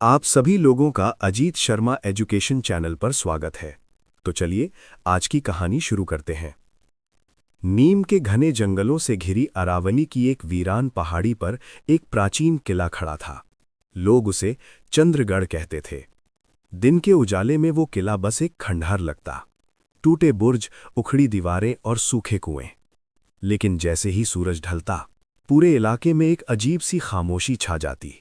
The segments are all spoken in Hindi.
आप सभी लोगों का अजीत शर्मा एजुकेशन चैनल पर स्वागत है। तो चलिए आज की कहानी शुरू करते हैं। नीम के घने जंगलों से घिरी अरावली की एक वीरान पहाड़ी पर एक प्राचीन किला खड़ा था। लोग उसे चंद्रगढ़ कहते थे। दिन के उजाले में वो किला बस एक खंडहर लगता, टूटे बुर्ज, उखड़ी दीवारें और सूखे कुएं। लेकिन जैसे ही सूरज ढलता, पूरे इलाके में एक अजीब सी खामोशी छा जाती।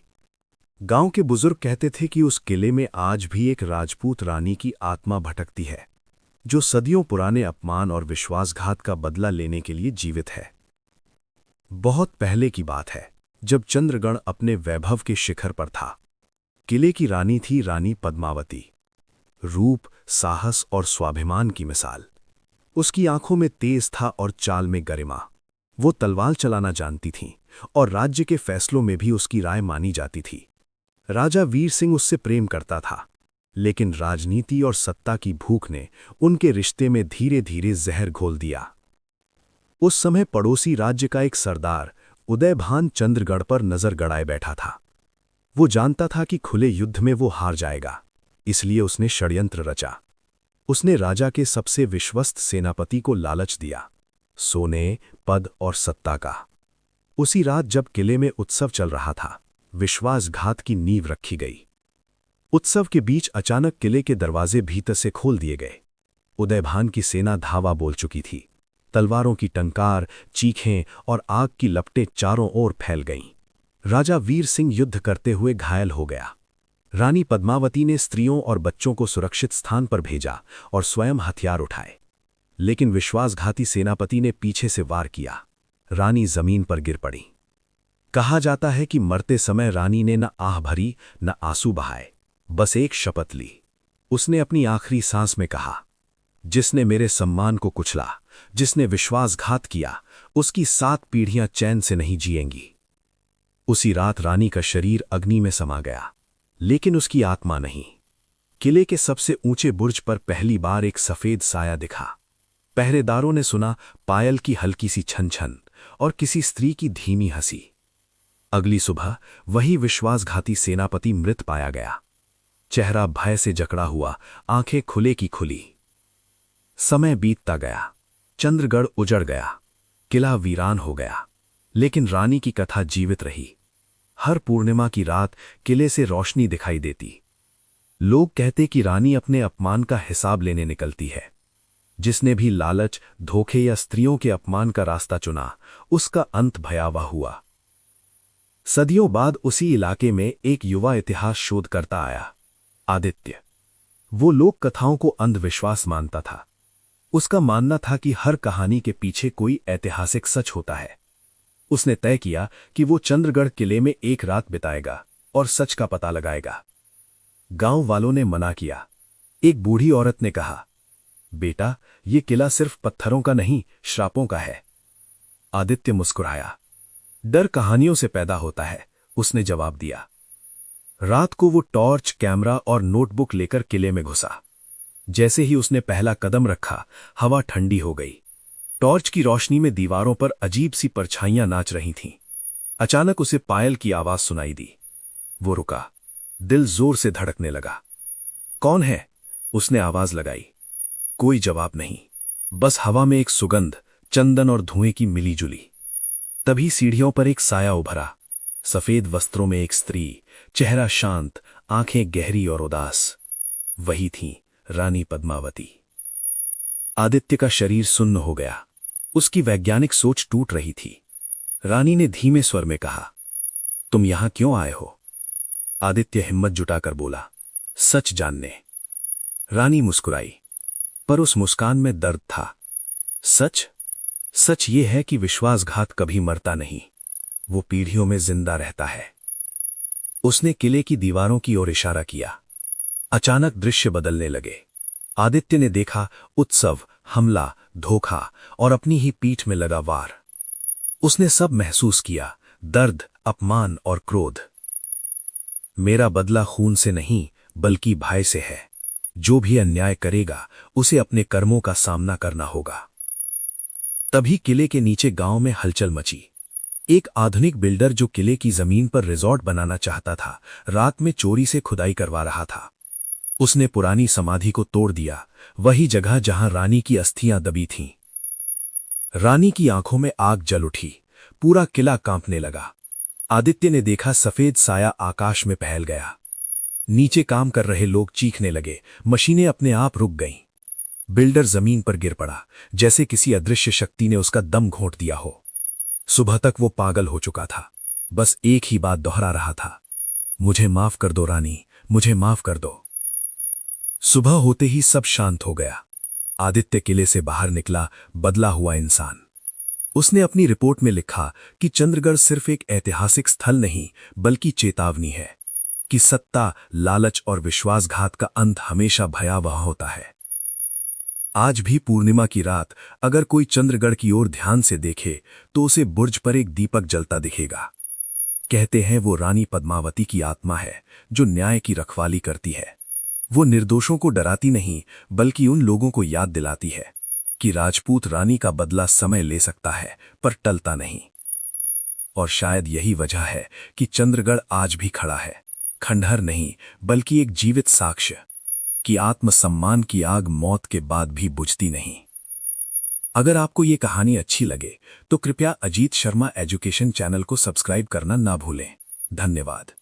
गांव के बुजुर्ग कहते थे कि उस किले में आज भी एक राजपूत रानी की आत्मा भटकती है, जो सदियों पुराने अपमान और विश्वासघात का बदला लेने के लिए जीवित है। बहुत पहले की बात है, जब चंद्रगढ़ अपने वैभव के शिखर पर था। किले की रानी थी रानी पद्मावती। रूप, साहस और स्वाभिमान की मिसाल। उसकी आंखों में तेज था और चाल में गरिमा। वो तलवार चलाना जानती थीं और राज्य के फैसलों में भी उसकी राय मानी जाती थी। राजा वीर सिंह उससे प्रेम करता था, लेकिन राजनीति और सत्ता की भूख ने उनके रिश्ते में धीरे धीरे जहर घोल दिया। उस समय पड़ोसी राज्य का एक सरदार उदयभान चंद्रगढ़ पर नजर गड़ाए बैठा था। वो जानता था कि खुले युद्ध में वो हार जाएगा, इसलिए उसने षड्यंत्र रचा। उसने राजा के सबसे विश्वस्त सेनापति को लालच दिया, सोने, पद और सत्ता का। उसी रात जब किले में उत्सव चल रहा था, विश्वासघात की नींव रखी गई। उत्सव के बीच अचानक किले के दरवाजे भीतर से खोल दिए गए। उदयभान की सेना धावा बोल चुकी थी। तलवारों की टंकार, चीखें और आग की लपटें चारों ओर फैल गईं। राजा वीर सिंह युद्ध करते हुए घायल हो गया। रानी पद्मावती ने स्त्रियों और बच्चों को सुरक्षित स्थान पर भेजा और स्वयं हथियार उठाए। लेकिन विश्वासघाती सेनापति ने पीछे से वार किया। रानी जमीन पर गिर पड़ी। कहा जाता है कि मरते समय रानी ने न आह भरी न आंसू बहाए, बस एक शपथ ली। उसने अपनी आखिरी सांस में कहा, जिसने मेरे सम्मान को कुचला, जिसने विश्वासघात किया, उसकी 7 पीढ़ियां चैन से नहीं जिएंगी। उसी रात रानी का शरीर अग्नि में समा गया, लेकिन उसकी आत्मा नहीं। किले के सबसे ऊंचे बुर्ज पर पहली बार एक सफेद साया दिखा। पहरेदारों ने सुना पायल की हल्की सी छन छन और किसी स्त्री की धीमी हंसी। अगली सुबह वही विश्वासघाती सेनापति मृत पाया गया। चेहरा भय से जकड़ा हुआ, आंखें खुले की खुली। समय बीतता गया, चंद्रगढ़ उजड़ गया, किला वीरान हो गया, लेकिन रानी की कथा जीवित रही। हर पूर्णिमा की रात किले से रोशनी दिखाई देती। लोग कहते कि रानी अपने अपमान का हिसाब लेने निकलती है। जिसने भी लालच, धोखे या स्त्रियों के अपमान का रास्ता चुना, उसका अंत भयावह हुआ। सदियों बाद उसी इलाके में एक युवा इतिहास शोधकर्ता आया, आदित्य। वो लोक कथाओं को अंधविश्वास मानता था। उसका मानना था कि हर कहानी के पीछे कोई ऐतिहासिक सच होता है। उसने तय किया कि वो चंद्रगढ़ किले में एक रात बिताएगा और सच का पता लगाएगा। गांव वालों ने मना किया। एक बूढ़ी औरत ने कहा, बेटा, ये किला सिर्फ पत्थरों का नहीं, श्रापों का है। आदित्य मुस्कुराया। डर कहानियों से पैदा होता है, उसने जवाब दिया। रात को वो टॉर्च, कैमरा और नोटबुक लेकर किले में घुसा। जैसे ही उसने पहला कदम रखा, हवा ठंडी हो गई। टॉर्च की रोशनी में दीवारों पर अजीब सी परछाइयां नाच रही थीं। अचानक उसे पायल की आवाज सुनाई दी। वो रुका। दिल जोर से धड़कने लगा। कौन है? उसने आवाज लगाई। कोई जवाब नहीं, बस हवा में एक सुगंध, चंदन और धुएं की मिली जुली। तभी सीढ़ियों पर एक साया उभरा। सफेद वस्त्रों में एक स्त्री, चेहरा शांत, आंखें गहरी और उदास। वही थी रानी पद्मावती। आदित्य का शरीर सुन्न हो गया। उसकी वैज्ञानिक सोच टूट रही थी। रानी ने धीमे स्वर में कहा, तुम यहां क्यों आए हो? आदित्य हिम्मत जुटाकर बोला, सच जानने। रानी मुस्कुराई, पर उस मुस्कान में दर्द था। सच? सच ये है कि विश्वासघात कभी मरता नहीं, वो पीढ़ियों में जिंदा रहता है। उसने किले की दीवारों की ओर इशारा किया। अचानक दृश्य बदलने लगे। आदित्य ने देखा उत्सव, हमला, धोखा और अपनी ही पीठ में लगा वार। उसने सब महसूस किया, दर्द, अपमान और क्रोध। मेरा बदला खून से नहीं, बल्कि भय से है। जो भी अन्याय करेगा, उसे अपने कर्मों का सामना करना होगा। तभी किले के नीचे गांव में हलचल मची। एक आधुनिक बिल्डर जो किले की जमीन पर रिजॉर्ट बनाना चाहता था, रात में चोरी से खुदाई करवा रहा था। उसने पुरानी समाधि को तोड़ दिया, वही जगह जहां रानी की अस्थियां दबी थीं। रानी की आंखों में आग जल उठी, पूरा किला कांपने लगा। आदित्य ने देखा सफेद साया आकाश में फैल गया। नीचे काम कर रहे लोग चीखने लगे, मशीनें अपने आप रुक गईं। बिल्डर जमीन पर गिर पड़ा, जैसे किसी अदृश्य शक्ति ने उसका दम घोंट दिया हो। सुबह तक वो पागल हो चुका था, बस एक ही बात दोहरा रहा था, मुझे माफ कर दो रानी, मुझे माफ कर दो। सुबह होते ही सब शांत हो गया। आदित्य किले से बाहर निकला, बदला हुआ इंसान। उसने अपनी रिपोर्ट में लिखा कि चंद्रगढ़ सिर्फ एक ऐतिहासिक स्थल नहीं, बल्कि चेतावनी है कि सत्ता, लालच और विश्वासघात का अंत हमेशा भयावह होता है। आज भी पूर्णिमा की रात अगर कोई चंद्रगढ़ की ओर ध्यान से देखे तो उसे बुर्ज पर एक दीपक जलता दिखेगा। कहते हैं वो रानी पद्मावती की आत्मा है जो न्याय की रखवाली करती है। वो निर्दोषों को डराती नहीं, बल्कि उन लोगों को याद दिलाती है कि राजपूत रानी का बदला समय ले सकता है, पर टलता नहीं। और शायद यही वजह है कि चंद्रगढ़ आज भी खड़ा है, खंडहर नहीं, बल्कि एक जीवित साक्ष्य कि आत्मसम्मान की आग मौत के बाद भी बुझती नहीं। अगर आपको ये कहानी अच्छी लगे तो कृपया अजीत शर्मा एजुकेशन चैनल को सब्सक्राइब करना ना भूलें। धन्यवाद।